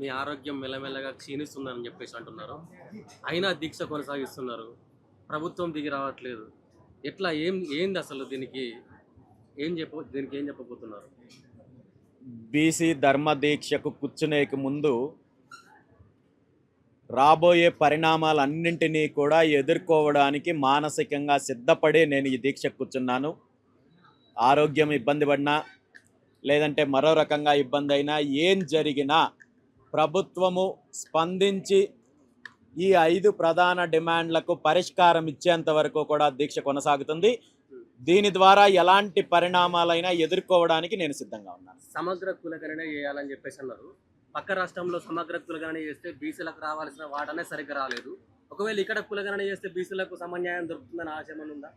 మీ ఆరోగ్యం మెల్లమెల్లగా క్షీణిస్తుందని చెప్పేసి అంటున్నారు. అయినా దీక్ష కొనసాగిస్తున్నారు. ప్రభుత్వం దిగి రావట్లేదు. ఎట్లా ఏంది అసలు దీనికి ఏం చెప్పబోతున్నారు? బీసీ ధర్మ దీక్షకు కూర్చునేకి ముందు రాబోయే పరిణామాలన్నింటినీ కూడా ఎదుర్కోవడానికి మానసికంగా సిద్ధపడి నేను ఈ దీక్షకు కూర్చున్నాను. ఆరోగ్యం ఇబ్బంది పడినా లేదంటే మరో రకంగా ఇబ్బంది అయినా ఏం జరిగినా ప్రభుత్వము స్పందించి ఈ 5 ప్రధాన డిమాండ్లకు పరిష్కారం ఇచ్చేంత వరకు కూడా దీక్ష కొనసాగుతుంది. దీని ద్వారా ఎలాంటి పరిణామాలైనా ఎదుర్కోవడానికి నేను సిద్ధంగా ఉన్నాను. సమగ్ర కులగణన చేయాలని చెప్పేసి అన్నారు. పక్క రాష్ట్రంలో సమగ్ర కులగణన చేస్తే బీసీలకు రావాల్సిన వాటనే సరిగ్గా రాలేదు. ఒకవేళ ఇక్కడ కులగణన చేస్తే బీసీలకు సమన్యాయం దొరుకుతుందని ఆశ ఏమైనా ఉందా?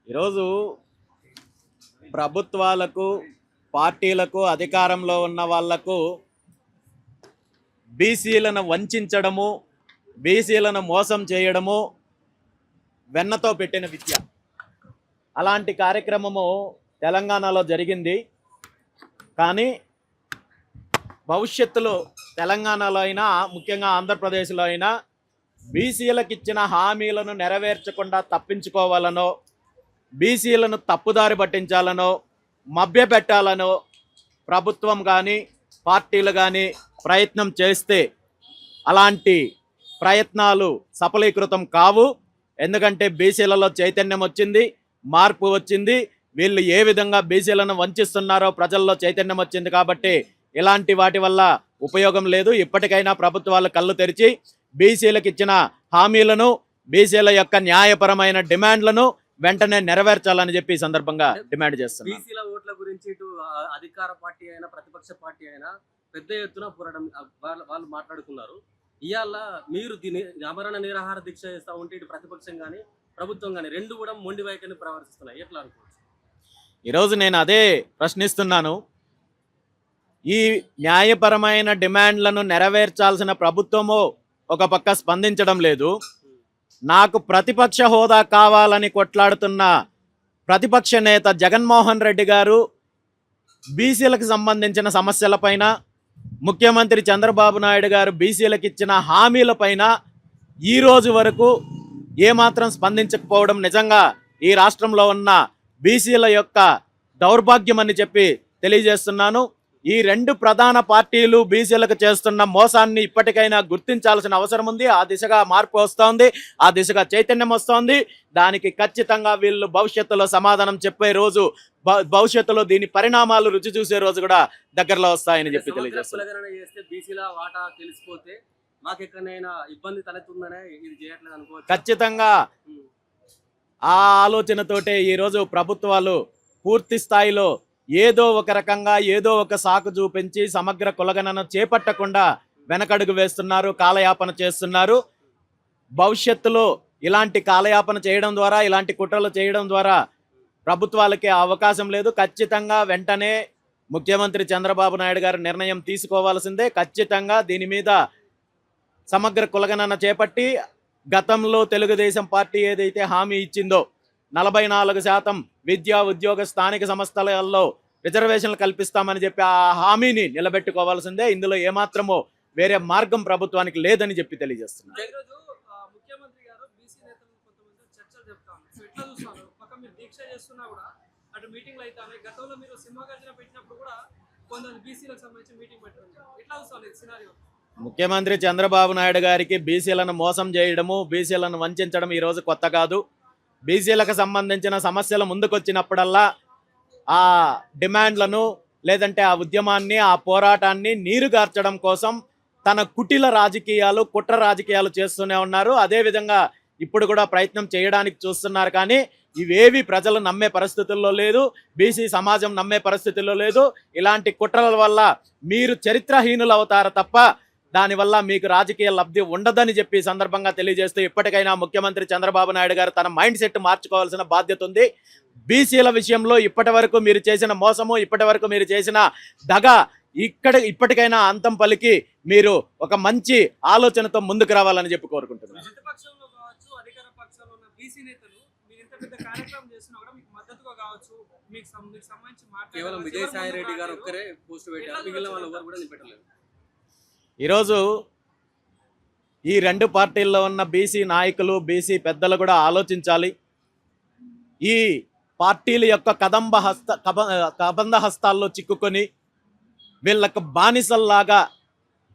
ఈరోజు ప్రభుత్వాలకు, పార్టీలకు, అధికారంలో ఉన్న వాళ్లకు బీసీలను వంచడము, బీసీలను మోసం చేయడము వెన్నతో పెట్టిన విద్య. అలాంటి కార్యక్రమము తెలంగాణలో జరిగింది. కానీ భవిష్యత్తులో తెలంగాణలో అయినా, ముఖ్యంగా ఆంధ్రప్రదేశ్లో అయినా బీసీలకు ఇచ్చిన హామీలను నెరవేర్చకుండా తప్పించుకోవాలనో, బీసీలను తప్పుదారి పట్టించాలనో, మభ్యపెట్టాలనో ప్రభుత్వం కానీ, పార్టీలు కానీ ప్రయత్నం చేస్తే అలాంటి ప్రయత్నాలు సఫలీకృతం కావు. ఎందుకంటే బీసీలలో చైతన్యం వచ్చింది, మార్పు వచ్చింది. వీళ్ళు ఏ విధంగా బీసీలను వంచిస్తున్నారో ప్రజల్లో చైతన్యం వచ్చింది. కాబట్టి ఇలాంటి వాటి వల్ల ఉపయోగం లేదు. ఇప్పటికైనా ప్రభుత్వాలు కళ్ళు తెరిచి బీసీలకు ఇచ్చిన హామీలను, బీసీల యొక్క న్యాయపరమైన డిమాండ్లను వెంటనే నెరవేర్చాలని చెప్పి ఈ సందర్భంగా డిమాండ్ చేస్తున్నారు. బీసీల ఓట్ల గురించి ఇటు అధికార పార్టీ అయినా ప్రతిపక్ష పార్టీ అయినా పెద్ద ఎత్తున పోరాటం వాళ్ళు మాట్లాడుకున్నారు. ఇవాళ మీరు దీని ఆమరణ నిరాహార దీక్ష చేస్తూ ఉంటే ఇటు ప్రతిపక్షం కానీ ప్రభుత్వం కానీ రెండు కూడా మొండి వైఖరిని ప్రవర్తిస్తున్నాయి. ఎట్లా అనుకోవచ్చు? ఈరోజు నేను అదే ప్రశ్నిస్తున్నాను. ఈ న్యాయపరమైన డిమాండ్లను నెరవేర్చాల్సిన ప్రభుత్వము ఒక పక్క స్పందించడం లేదు. నాకు ప్రతిపక్ష హోదా కావాలని కొట్లాడుతున్న ప్రతిపక్ష నేత జగన్మోహన్ రెడ్డి గారు బీసీలకు సంబంధించిన సమస్యలపైన, ముఖ్యమంత్రి చంద్రబాబు నాయుడు గారు బీసీలకు ఇచ్చిన హామీలపైన ఈరోజు వరకు ఏమాత్రం స్పందించకపోవడం నిజంగా ఈ రాష్ట్రంలో ఉన్న బీసీల యొక్క దౌర్భాగ్యం అని చెప్పి తెలియజేస్తున్నాను. ఈ 2 ప్రధాన పార్టీలు బీసీలకు చేస్తున్న మోసాన్ని ఇప్పటికైనా గుర్తించాల్సిన అవసరం ఉంది. ఆ దిశగా మార్పు వస్తోంది, ఆ దిశగా చైతన్యం వస్తోంది. దానికి ఖచ్చితంగా వీళ్ళు భవిష్యత్తులో సమాధానం చెప్పే రోజు, భవిష్యత్తులో దీని పరిణామాలు రుచి చూసే రోజు కూడా దగ్గరలో వస్తాయని చెప్పి తెలియజేస్తున్నారు. ఖచ్చితంగా ఆ ఆలోచనతోటే ఈరోజు ప్రభుత్వాలు పూర్తి స్థాయిలో ఏదో ఒక రకంగా, ఏదో ఒక సాకు చూపించి సమగ్ర కులగణన చేపట్టకుండా వెనకడుగు వేస్తున్నారు, కాలయాపన చేస్తున్నారు. భవిష్యత్తులో ఇలాంటి కాలయాపన చేయడం ద్వారా, ఇలాంటి కుట్రలు చేయడం ద్వారా ప్రభుత్వాలకి అవకాశం లేదు. ఖచ్చితంగా వెంటనే ముఖ్యమంత్రి చంద్రబాబు నాయుడు గారు నిర్ణయం తీసుకోవాల్సిందే. ఖచ్చితంగా దీని మీద సమగ్ర కులగణన చేపట్టి గతంలో తెలుగుదేశం పార్టీ ఏదైతే హామీ ఇచ్చిందో 44% విద్యా, ఉద్యోగ, స్థానిక సంస్థలలో రిజర్వేషన్లు కల్పిస్తామని చెప్పి ఆ హామీని నిలబెట్టుకోవాల్సిందే. ఇందులో ఏమాత్రమో వేరే మార్గం ప్రభుత్వానికి లేదని చెప్పి తెలియజేస్తున్నారు. ముఖ్యమంత్రి చంద్రబాబు నాయుడు గారికి బీసీలను మోసం చేయడము, బీసీలను వంచడం ఈరోజు కొత్త కాదు. బీసీలకు సంబంధించిన సమస్యలు ముందుకొచ్చినప్పుడల్లా ఆ డిమాండ్లను, లేదంటే ఆ ఉద్యమాన్ని, ఆ పోరాటాన్ని నీరుగార్చడం కోసం తన కుటిల రాజకీయాలు, కుట్ర రాజకీయాలు చేస్తూనే ఉన్నారు. అదేవిధంగా ఇప్పుడు కూడా ప్రయత్నం చేయడానికి చూస్తున్నారు. కానీ ఇవేవి ప్రజలు నమ్మే పరిస్థితుల్లో లేదు, బీసీ సమాజం నమ్మే పరిస్థితుల్లో లేదు. ఇలాంటి కుట్రల వల్ల మీరు చరిత్రహీనులు అవుతారు తప్ప దానివల్ల మీకు రాజకీయ లబ్ధి ఉండదని చెప్పి సందర్భంగా తెలియజేస్తూ ఇప్పటికైనా ముఖ్యమంత్రి చంద్రబాబు నాయుడు గారు తన మైండ్ సెట్ మార్చుకోవాల్సిన బాధ్యత ఉంది. బీసీల విషయంలో ఇప్పటి వరకు మీరు చేసిన మోసము, ఇప్పటి వరకు మీరు చేసిన దగ ఇప్పటికైనా అంతం పలికి మీరు ఒక మంచి ఆలోచనతో ముందుకు రావాలని చెప్పి కోరుకుంటున్నాను. కావచ్చు, మీకు సంబంధించి కేవలం విజయసాయి రెడ్డి గారు ఒక్కరే పోస్ట్ పెట్టారు, మిగిలిన వాళ్ళు ఎవరు కూడా పెట్టలేదు. ఈరోజు ఈ రెండు పార్టీల్లో ఉన్న బీసీ నాయకులు బీసీ పెద్దలు కూడా ఆలోచించాలి. ఈ పార్టీల యొక్క కబంధ హస్తాల్లో చిక్కుకొని వీళ్ళకు బానిసల్లాగా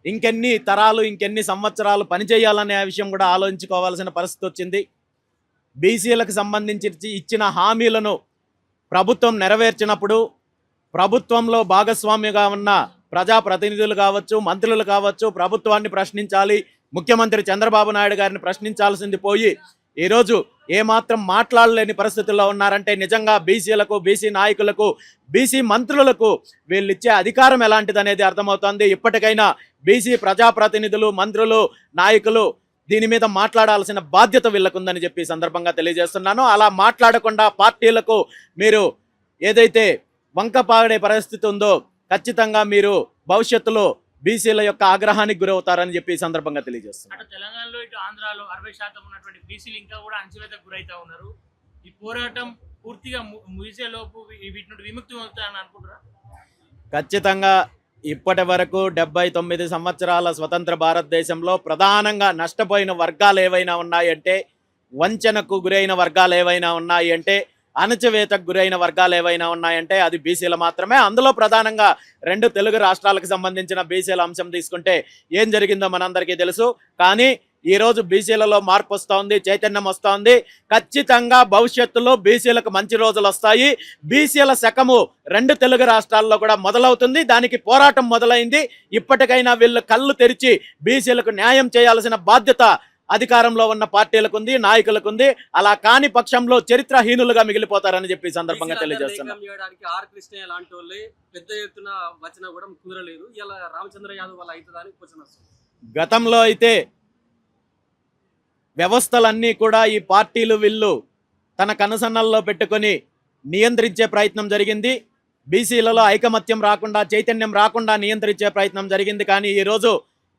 ఇంకెన్ని తరాలు ఇంకెన్ని సంవత్సరాలు పనిచేయాలనే విషయం కూడా ఆలోచించుకోవాల్సిన పరిస్థితి వచ్చింది. బీసీలకు సంబంధించి ఇచ్చిన హామీలను ప్రభుత్వం నెరవేర్చినప్పుడు ప్రభుత్వంలో భాగస్వామిగా ఉన్న ప్రజాప్రతినిధులు కావచ్చు, మంత్రులు కావచ్చు, ప్రభుత్వాన్ని ప్రశ్నించాలి. ముఖ్యమంత్రి చంద్రబాబు నాయుడు గారిని ప్రశ్నించాల్సింది పోయి ఈరోజు ఏమాత్రం మాట్లాడలేని పరిస్థితుల్లో ఉన్నారంటే నిజంగా బీసీలకు, బీసీ నాయకులకు, బీసీ మంత్రులకు వీళ్ళు ఇచ్చే అధికారం ఎలాంటిది అనేది అర్థమవుతోంది. ఇప్పటికైనా బీసీ ప్రజాప్రతినిధులు, మంత్రులు, నాయకులు దీని మీద మాట్లాడాల్సిన బాధ్యత వీళ్ళకుందని చెప్పి సందర్భంగా తెలియజేస్తున్నాను. అలా మాట్లాడకుండా పార్టీలకు మీరు ఏదైతే వంకపాడే పరిస్థితి ఉందో ఖచ్చితంగా మీరు భవిష్యత్తులో బీసీల యొక్క ఆగ్రహానికి గురవుతారని చెప్పి ఈ సందర్భంగా తెలియజేస్తున్నారు. అటు తెలంగాణలో ఇటు ఆంధ్రాలో 60% ఉన్నటువంటి బీసీలు ఇంకా కూడా అణచివేతకు గురైతా ఉన్నారు. ఈ పోరాటం పూర్తిగా ముగిసే లోపు వీటి నుండి విముక్తి అవుతారని అనుకుంటారా? ఖచ్చితంగా ఇప్పటి వరకు 79 సంవత్సరాల స్వతంత్ర భారతదేశంలో ప్రధానంగా నష్టపోయిన వర్గాలు ఏవైనా ఉన్నాయంటే, వంచనకు గురైన వర్గాలు ఏవైనా ఉన్నాయి అంటే, అణచివేతకు గురైన వర్గాలు ఏవైనా ఉన్నాయంటే అది బీసీలు మాత్రమే. అందులో ప్రధానంగా 2 తెలుగు రాష్ట్రాలకు సంబంధించిన బీసీల అంశం తీసుకుంటే ఏం జరిగిందో మనందరికీ తెలుసు. కానీ ఈరోజు బీసీలలో మార్పు వస్తోంది, చైతన్యం వస్తోంది. ఖచ్చితంగా భవిష్యత్తులో బీసీలకు మంచి రోజులు వస్తాయి. బీసీల శకము 2 తెలుగు రాష్ట్రాల్లో కూడా మొదలవుతుంది. దానికి పోరాటం మొదలైంది. ఇప్పటికైనా వీళ్ళు కళ్ళు తెరిచి బీసీలకు న్యాయం చేయాల్సిన బాధ్యత అధికారంలో ఉన్న పార్టీలకు ఉంది, నాయకులకు ఉంది. అలా కాని పక్షంలో చరిత్రహీనులుగా మిగిలిపోతారని చెప్పి సందర్భంగా తెలియజేస్తున్నాం. ఆర్ కృష్ణయ్య లాంటి వాళ్ళే పెద్ద ఎత్తున వచ్చినా కూడా కుదరలేదు. ఇలా రామచంద్ర యాదవ్ వల్ల అవుతుందని క్వశ్చన్ వస్తుంది. గతంలో అయితే వ్యవస్థలన్నీ కూడా ఈ పార్టీలు వీళ్ళు తన కనుసన్నల్లో పెట్టుకొని నియంత్రించే ప్రయత్నం జరిగింది. బీసీలలో ఐకమత్యం రాకుండా, చైతన్యం రాకుండా నియంత్రించే ప్రయత్నం జరిగింది. కానీ ఈరోజు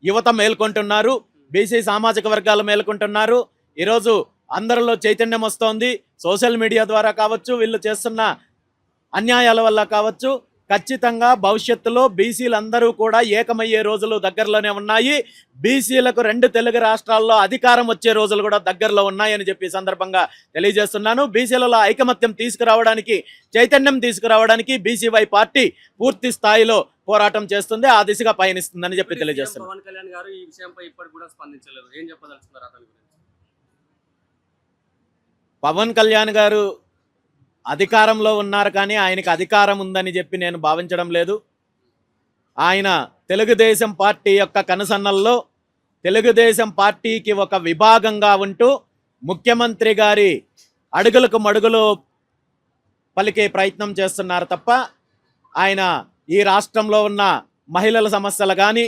యువత మేల్కొంటున్నారు, బీసీ సామాజిక వర్గాలు మేల్కొంటున్నారు. ఈరోజు అందరిలో చైతన్యం వస్తోంది. సోషల్ మీడియా ద్వారా కావచ్చు, వీళ్ళు చేస్తున్న అన్యాయాల వల్ల కావచ్చు. ఖచ్చితంగా భవిష్యత్తులో బీసీలందరూ కూడా ఏకమయ్యే రోజులు దగ్గరలోనే ఉన్నాయి. బీసీలకు 2 తెలుగు రాష్ట్రాల్లో అధికారం వచ్చే రోజులు కూడా దగ్గరలో ఉన్నాయని చెప్పి సందర్భంగా తెలియజేస్తున్నాను. బీసీలలో ఐకమత్యం తీసుకురావడానికి, చైతన్యం తీసుకురావడానికి బీసీవై పార్టీ పూర్తి స్థాయిలో పోరాటం చేస్తుంది, ఆ దిశగా పయనిస్తుందని చెప్పి తెలియజేస్తున్నాను. పవన్ కళ్యాణ్ గారు ఈ విషయంపై ఇప్పటికి కూడా స్పందించలేదు. ఏం చెప్పదలుచుకున్నారు అతని గురించి? పవన్ కళ్యాణ్ గారు అధికారంలో ఉన్నారు కానీ ఆయనకు అధికారం ఉందని చెప్పి నేను భావించడం లేదు. ఆయన తెలుగుదేశం పార్టీ యొక్క కనుసన్నల్లో తెలుగుదేశం పార్టీకి ఒక విభాగంగా ఉంటూ ముఖ్యమంత్రి గారి అడుగులకు మడుగులు పలికే ప్రయత్నం చేస్తున్నారు తప్ప ఆయన ఈ రాష్ట్రంలో ఉన్న మహిళల సమస్యలు కానీ,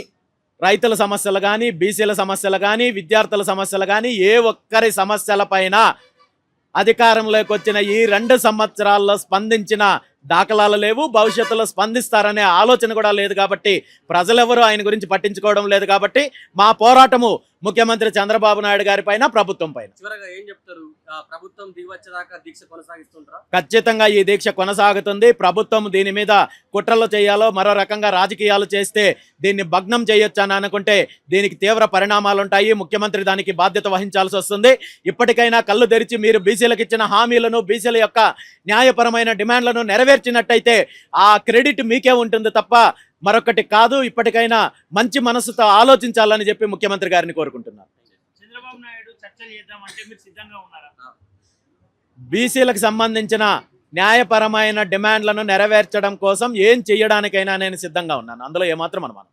రైతుల సమస్యలు కానీ, బీసీల సమస్యలు కానీ, విద్యార్థుల సమస్యలు కానీ ఏ ఒక్కరి సమస్యలపైన అధికారంలోకి వచ్చిన ఈ 2 సంవత్సరాల్లో స్పందించిన దాఖలాలు లేవు. భవిష్యత్తులో స్పందిస్తారనే ఆలోచన కూడా లేదు. కాబట్టి ప్రజలెవరూ ఆయన గురించి పట్టించుకోవడం లేదు. కాబట్టి మా పోరాటము ముఖ్యమంత్రి చంద్రబాబు నాయుడు గారి పైన, ప్రభుత్వం పైన. చివరగా ఏం చెప్తారు? ప్రభుత్వం దిగొచ్చేదాకా దీక్ష కొనసాగిస్తుంటారా? ఖచ్చితంగా ఈ దీక్ష కొనసాగుతుంది. ప్రభుత్వం దీని మీద కుట్రలు చేయాలో, మరో రకంగా రాజకీయాలు చేస్తే దీన్ని భగ్నం చేయొచ్చు అని అనుకుంటే దీనికి తీవ్ర పరిణామాలు ఉంటాయి. ముఖ్యమంత్రి దానికి బాధ్యత వహించాల్సి వస్తుంది. ఇప్పటికైనా కళ్ళు తెరిచి మీరు బీసీలకు ఇచ్చిన హామీలను, బీసీల యొక్క న్యాయపరమైన డిమాండ్లను నెరవేర్చినట్టయితే ఆ క్రెడిట్ మీకే ఉంటుంది తప్ప మరొకటి కాదు. ఇప్పటికైనా మంచి మనసుతో ఆలోచించాలని చెప్పి ముఖ్యమంత్రి గారిని కోరుకుంటున్నారు. చంద్రబాబు నాయుడు చర్చలు చేద్దామంటే మీరు సిద్ధంగా ఉన్నారా? బీసీలకు సంబంధించిన న్యాయపరమైన డిమాండ్లను నెరవేర్చడం కోసం ఏం చేయడానికైనా నేను సిద్ధంగా ఉన్నాను. అందులో ఏమాత్రం అనుమానం